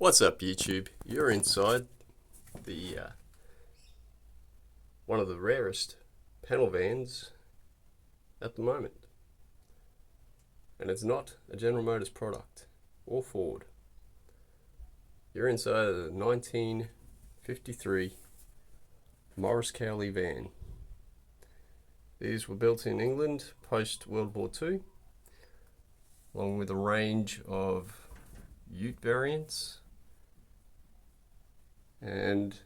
What's up, YouTube? You're inside the one of the rarest panel vans at the moment, and it's not a General Motors product or Ford. You're inside the 1953 Morris Cowley van. These were built in England post World War II, along with a range of ute variants and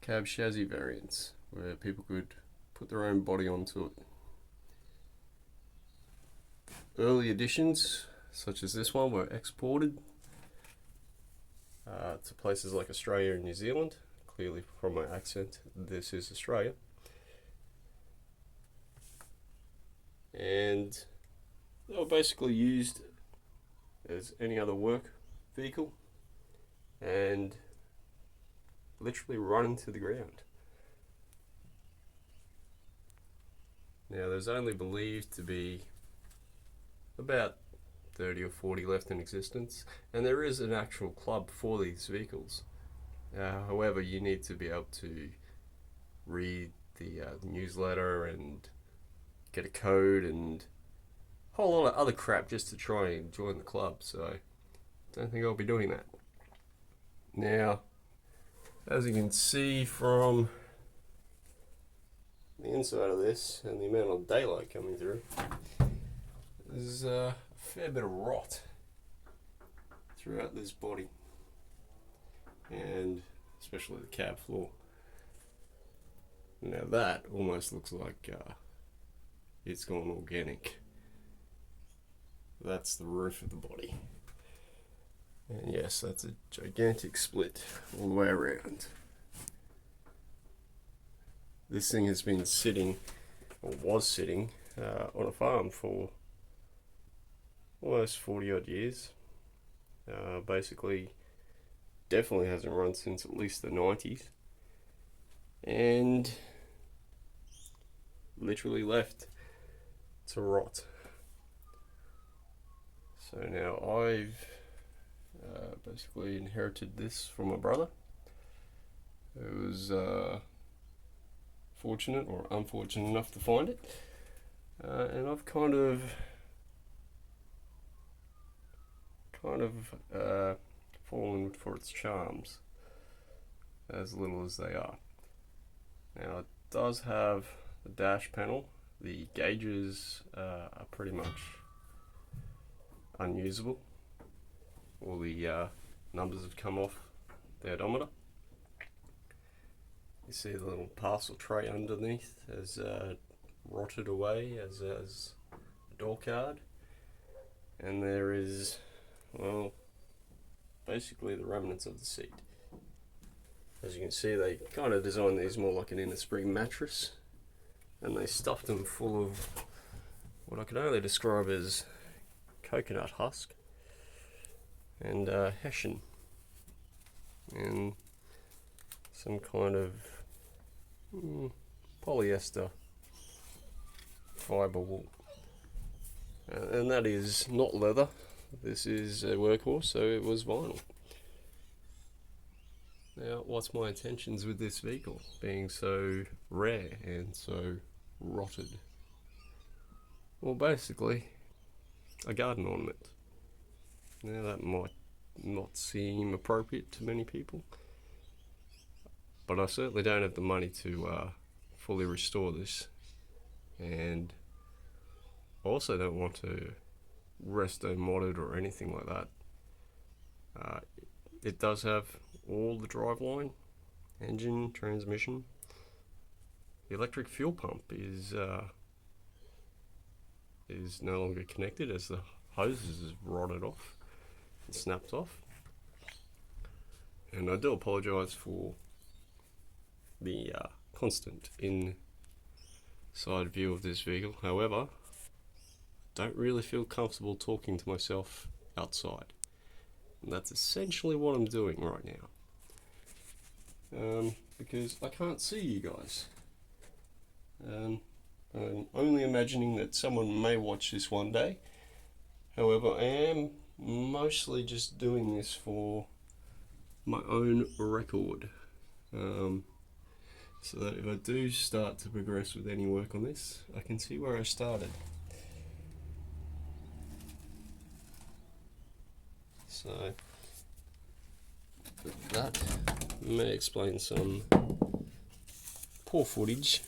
cab chassis variants where people could put their own body onto it. Early editions, such as this one, were exported to places like Australia and New Zealand. Clearly, from my accent, this is Australia. And they were basically used as any other work vehicle and literally run into the ground. Now, there's only believed to be about 30 or 40 left in existence, and there is an actual club for these vehicles. However, you need to be able to read the newsletter and get a code and a whole lot of other crap just to try and join the club, so I don't think I'll be doing that. Now, as you can see from the inside of this and the amount of daylight coming through, there's a fair bit of rot throughout this body, and especially the cab floor. Now that almost looks like it's gone organic. That's the roof of the body. And yes, that's a gigantic split all the way around. This thing has been sitting, or was sitting, on a farm for almost 40 odd years. Basically, definitely hasn't run since at least the 90s. And literally left to rot. So now I've basically inherited this from my brother, who was fortunate or unfortunate enough to find it, and I've kind of fallen for its charms, as little as they are. Now, it does have a dash panel. The gauges are pretty much unusable. All the numbers have come off the odometer. You see the little parcel tray underneath has rotted away as a door card, and there is, well, basically the remnants of the seat. As you can see, they kind of designed these more like an inner spring mattress, and they stuffed them full of what I can only describe as coconut husk and hessian and some kind of polyester fibre wool, and that is not leather. This is a workhorse, so it was vinyl. Now, what's my intentions with this vehicle being so rare and so rotted? Well, basically a garden ornament. Now, that might not seem appropriate to many people, but I certainly don't have the money to fully restore this, and I also don't want to resto mod it or anything like that. It does have all the driveline, engine, transmission. The electric fuel pump is no longer connected, as the hoses have rotted off and snapped off. And I do apologise for the constant inside view of this vehicle. However, I don't really feel comfortable talking to myself outside, and that's essentially what I'm doing right now, because I can't see you guys. I'm only imagining that someone may watch this one day. However, I am mostly just doing this for my own record. So that if I do start to progress with any work on this, I can see where I started. So that may explain some poor footage,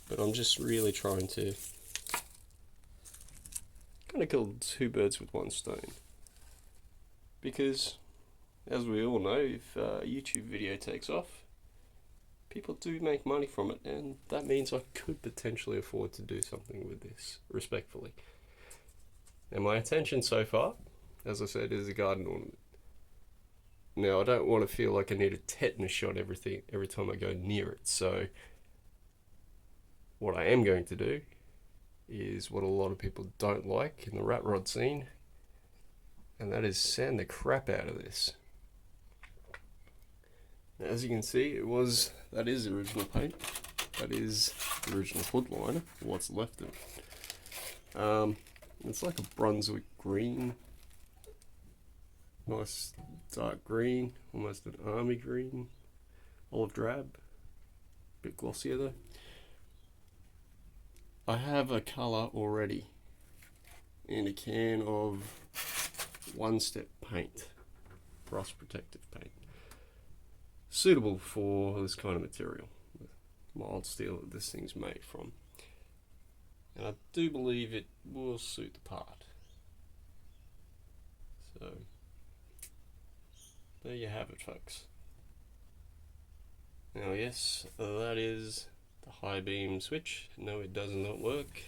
but I'm just really trying to kind of kill two birds with one stone. Because, as we all know, if a YouTube video takes off, people do make money from it, and that means I could potentially afford to do something with this, respectfully. And my intention so far, as I said, is a garden ornament. Now, I don't want to feel like I need a tetanus shot every time I go near it, so what I am going to do is what a lot of people don't like in the rat rod scene, and that is sand the crap out of this. Now, as you can see, that is original paint. That is the original hood liner, what's left of it. It's like a Brunswick green, nice dark green, almost an army green, olive drab, bit glossier though. I have a colour already in a can of One Step paint, rust protective paint, suitable for this kind of material, the mild steel that this thing's made from. And I do believe it will suit the part. So there you have it, folks. Now yes, that is the high beam switch. No, it does not work.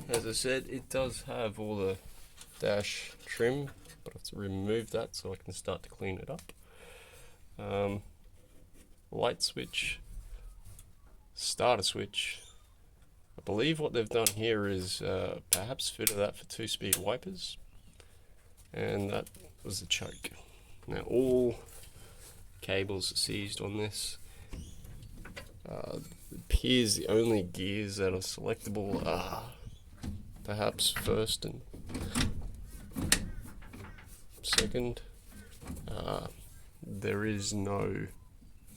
As I said, it does have all the dash trim, but I have to remove that so I can start to clean it up. Light switch, starter switch. I believe what they've done here is perhaps fitted that for 2-speed wipers, and that was the choke. Now all cables are seized on this. It appears the only gears that are selectable are perhaps first and second. There is no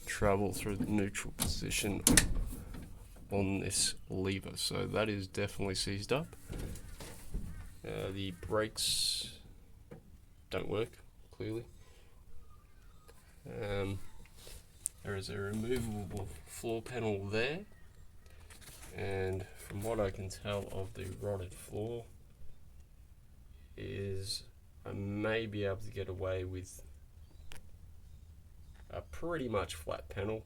travel through the neutral position on this lever, so that is definitely seized up. The brakes don't work, clearly. There is a removable floor panel there, and from what I can tell of the rotted floor is I may be able to get away with a pretty much flat panel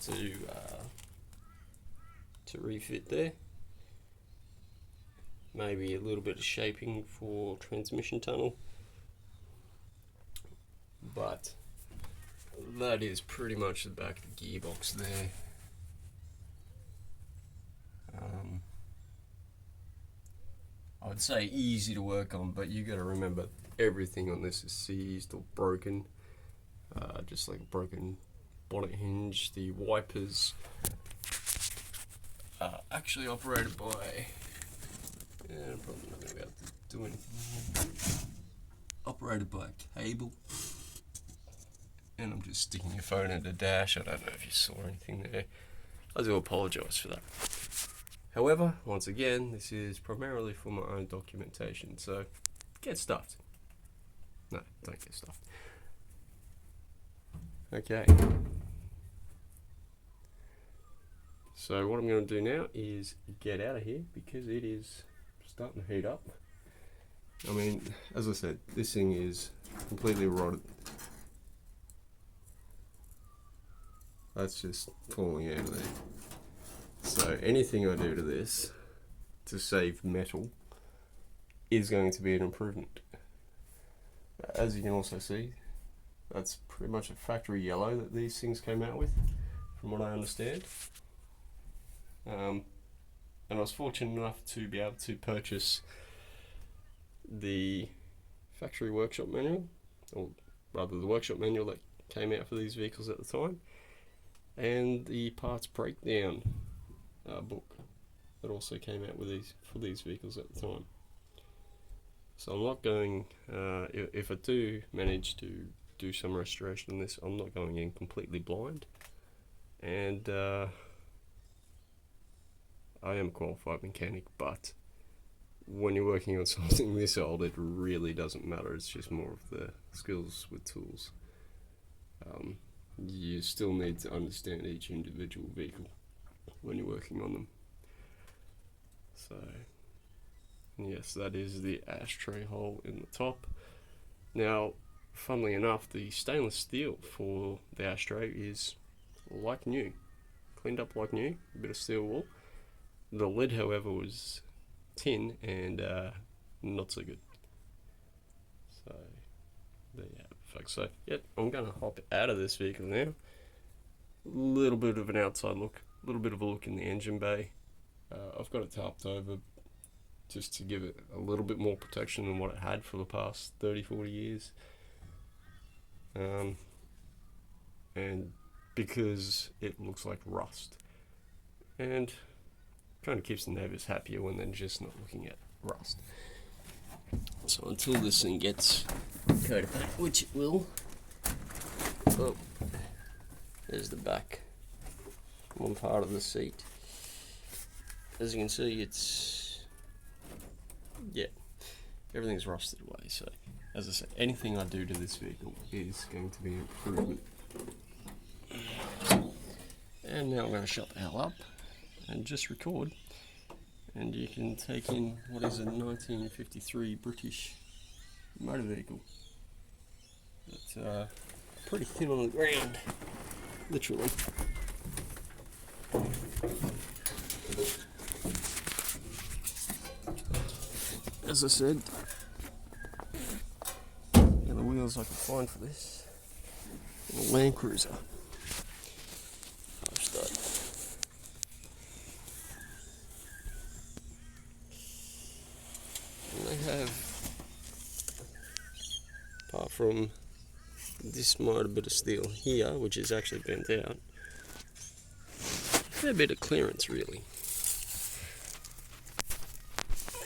to refit there. Maybe a little bit of shaping for transmission tunnel, but that is pretty much the back of the gearbox there. I would say easy to work on, but you got to remember everything on this is seized or broken, just like a broken bonnet hinge. The wipers are actually operated by, I'm probably not going to be able to do anything here. Operated by a cable. And I'm just sticking your phone in the dash. I don't know if you saw anything there. I do apologise for that. However, once again, this is primarily for my own documentation, so get stuffed. No, don't get stuffed. Okay. So what I'm going to do now is get out of here because it is starting to heat up. I mean, as I said, this thing is completely rotted. That's just falling out of there. So anything I do to this to save metal is going to be an improvement. As you can also see, that's pretty much a factory yellow that these things came out with, from what I understand. And I was fortunate enough to be able to purchase the factory workshop manual, or rather the workshop manual that came out for these vehicles at the time, and the parts breakdown book that also came out with for these vehicles at the time. So I'm not going, if I do manage to do some restoration on this, I'm not going in completely blind. And I am a qualified mechanic, but when you're working on something this old, it really doesn't matter. It's just more of the skills with tools. You still need to understand each individual vehicle when you're working on them. So, yes, that is the ashtray hole in the top. Now, funnily enough, the stainless steel for the ashtray is like new, cleaned up like new, a bit of steel wool. The lid, however, was tin and not so good. So there you have it, folks. So yeah, I'm gonna hop out of this vehicle now. A little bit of an outside look, a little bit of a look in the engine bay. I've got it tarped over just to give it a little bit more protection than what it had for the past 30-40 years. And because it looks like rust, and kind of keeps the neighbours happier when they're just not looking at rust. So until this thing gets coated back, which it will. Oh, there's the back, one part of the seat. As you can see, it's, yeah, everything's rusted away. So as I said, anything I do to this vehicle is going to be an improvement. And now I'm going to shut the hell up and just record, and you can take in what is a 1953 British motor vehicle. It's pretty thin on the ground, literally. As I said, and the wheels I could find for this, a Land Cruiser. They have, apart from this minor bit of steel here, which is actually bent out, a fair bit of clearance really.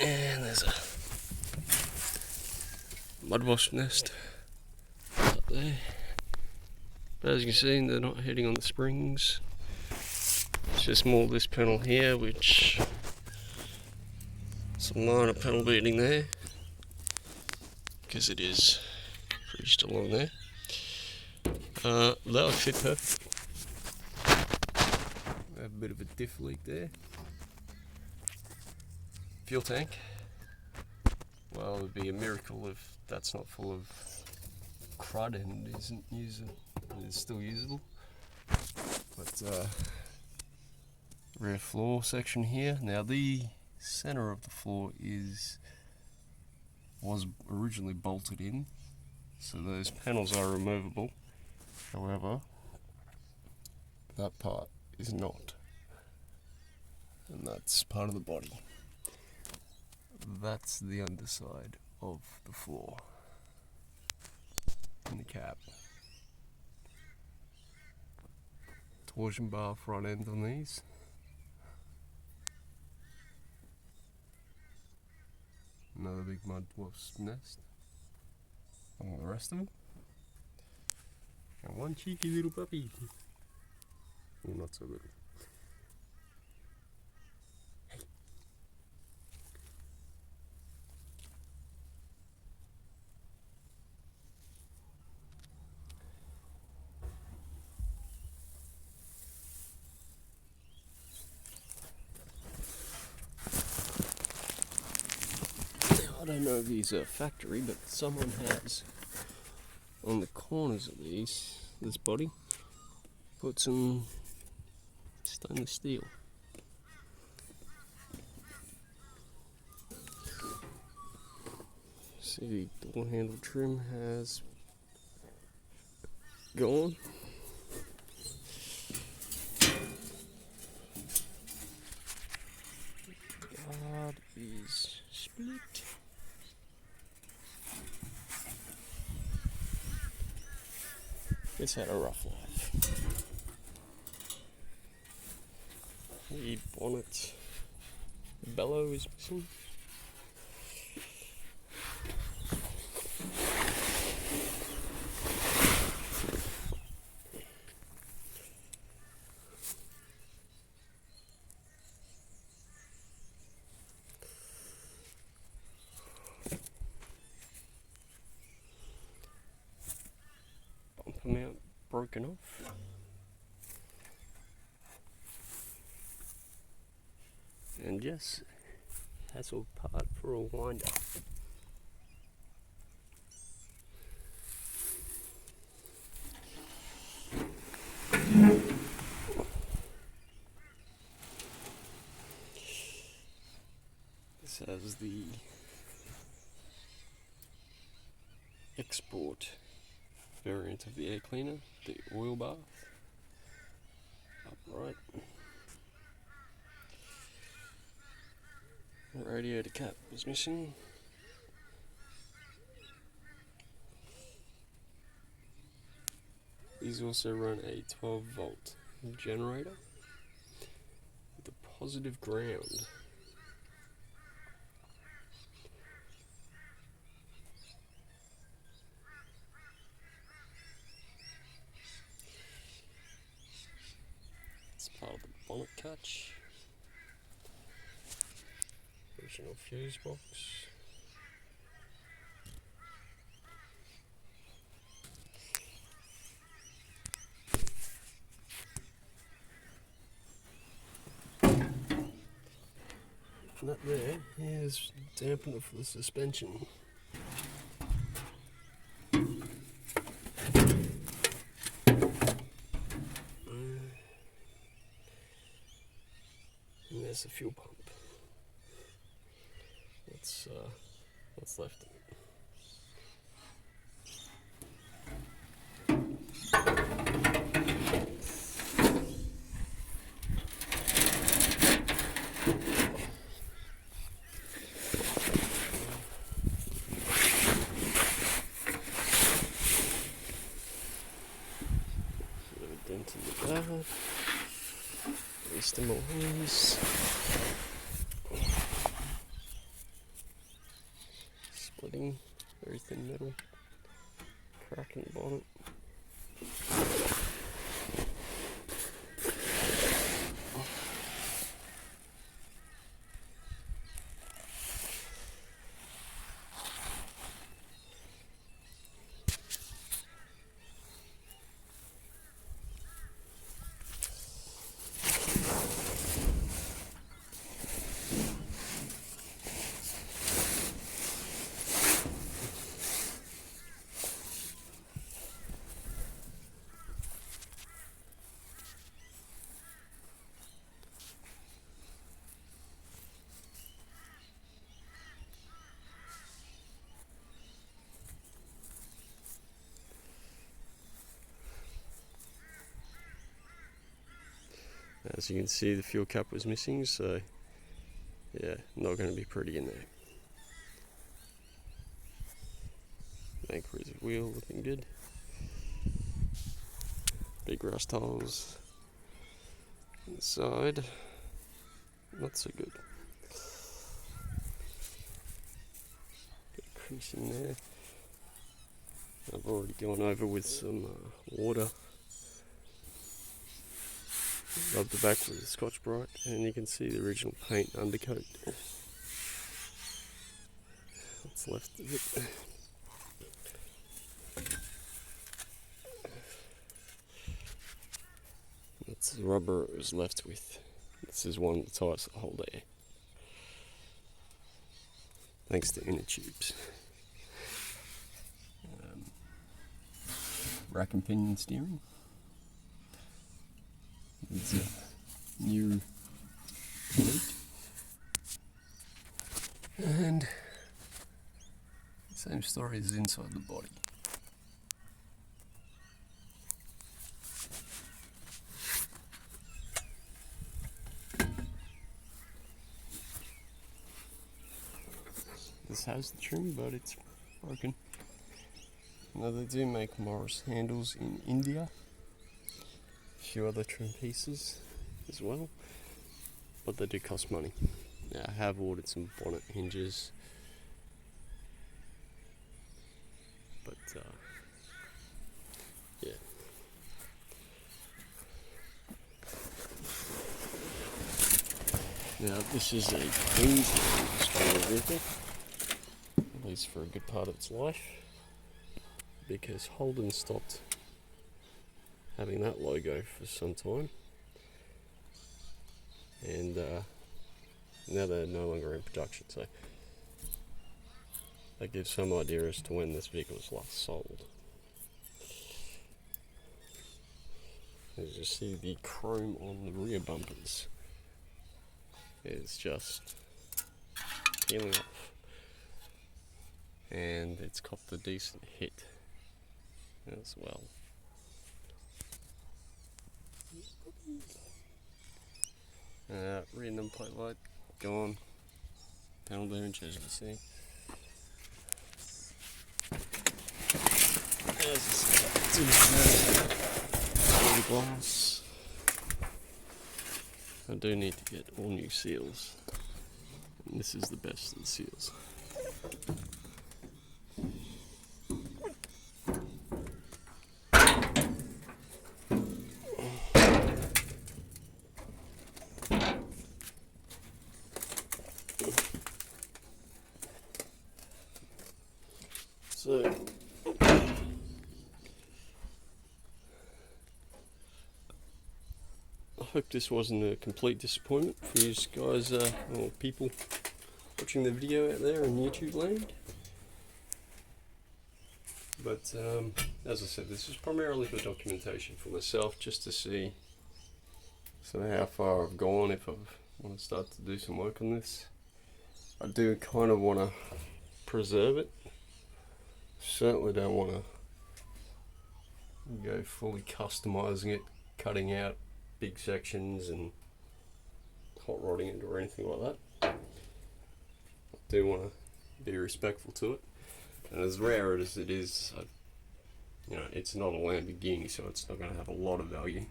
And there's a mud wasp nest up there. But as you can see, they're not hitting on the springs. It's just more this panel here, which some minor panel beating there, because it is pretty still on there. That would fit perfect. We have a bit of a diff leak there. Fuel tank. Well, it would be a miracle if that's not full of crud and isn't usable. It's still usable. But rear floor section here. Now the center of the floor was originally bolted in, so those panels are removable. However, that part is not, and that's part of the body. That's the underside of the floor and the cab. Torsion bar front end on these. Another big mud wasp nest on the rest of them. And one cheeky little puppy. Well, not so little. Hey. I don't know if these are factory, but someone has on the corners of this body put some stainless steel. See, the door handle trim has gone. Guard is split. It's had a rough life. The bonnet bellow is missing. come out broken off. And yes, that's all part for a winder. This has the export variant of the air cleaner, the oil bath, upright. The radiator cap was missing. These also run a 12-volt generator with a positive ground. It's part of the bonnet catch. Original fuse box. And that there is dampener for the suspension. And there's the fuel pump. That's what's left. Dent in the bed. Release them all loose. Splitting, very thin metal. Crack in the bonnet. As you can see, the fuel cap was missing, so yeah, not going to be pretty in there. Main cruiser wheel looking good. Big rust holes inside, not so good. Bit of crease in there. I've already gone over with some water. Rub the back with a Scotch Brite, and you can see the original paint undercoat. What's left of it. That's the rubber it was left with. This is one of the tyres that hold air. Thanks to inner tubes. Rack and pinion steering. It's a new seat. And same story as inside the body. This has the trim, but it's broken. Now they do make Morris handles in India. A few other trim pieces as well, but they do cost money. Now, I have ordered some bonnet hinges, but yeah. Now this is a Queensland Australian vehicle, at least for a good part of its life, because Holden stopped having that logo for some time, and now they're no longer in production, so that gives some idea as to when this vehicle was last sold. As you see, the chrome on the rear bumpers is just peeling off, and it's copped a decent hit as well. Rear number plate light gone, panel damage as you can see. As the glass. I do need to get all new seals, and this is the best of the seals. So I hope this wasn't a complete disappointment for you guys, or people watching the video out there in YouTube land. But as I said, this is primarily for documentation for myself, just to see sort of how far I've gone if I want to start to do some work on this. I do kind of want to preserve it. Certainly don't want to go fully customizing it, cutting out big sections and hot rodding it or anything like that. I do want to be respectful to it, and as rare as it is, you know, it's not a Lamborghini, so it's not going to have a lot of value.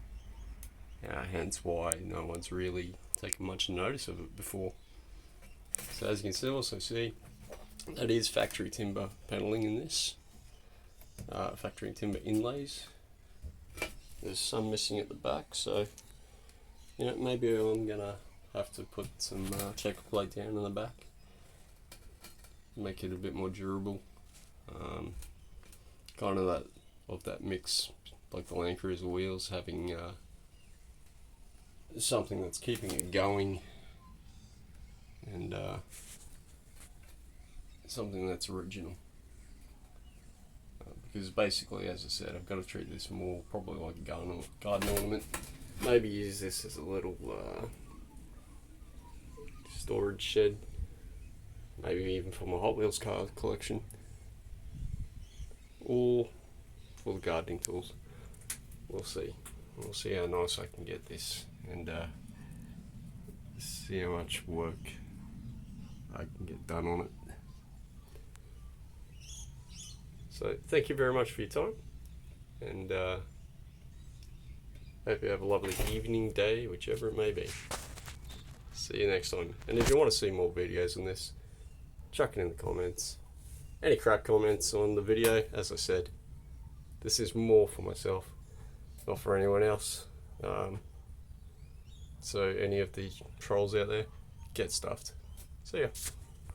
Hence why no one's really taken much notice of it before. So as you can also see, that is factory timber paneling in this. Factory timber inlays. There's some missing at the back, so you know, maybe I'm gonna have to put some checker plate down on the back, make it a bit more durable. Kind of that mix, like the Land Cruiser wheels, having something that's keeping it going, and something that's original. Because basically, as I said, I've got to treat this more probably like a garden ornament. Maybe use this as a little storage shed. Maybe even for my Hot Wheels car collection. Or for the gardening tools. We'll see. We'll see how nice I can get this, and see how much work I can get done on it. So thank you very much for your time, and hope you have a lovely evening, day, whichever it may be. See you next time. And if you want to see more videos on this, chuck it in the comments. Any crap comments on the video, as I said, this is more for myself, not for anyone else. So any of the trolls out there, get stuffed. See ya.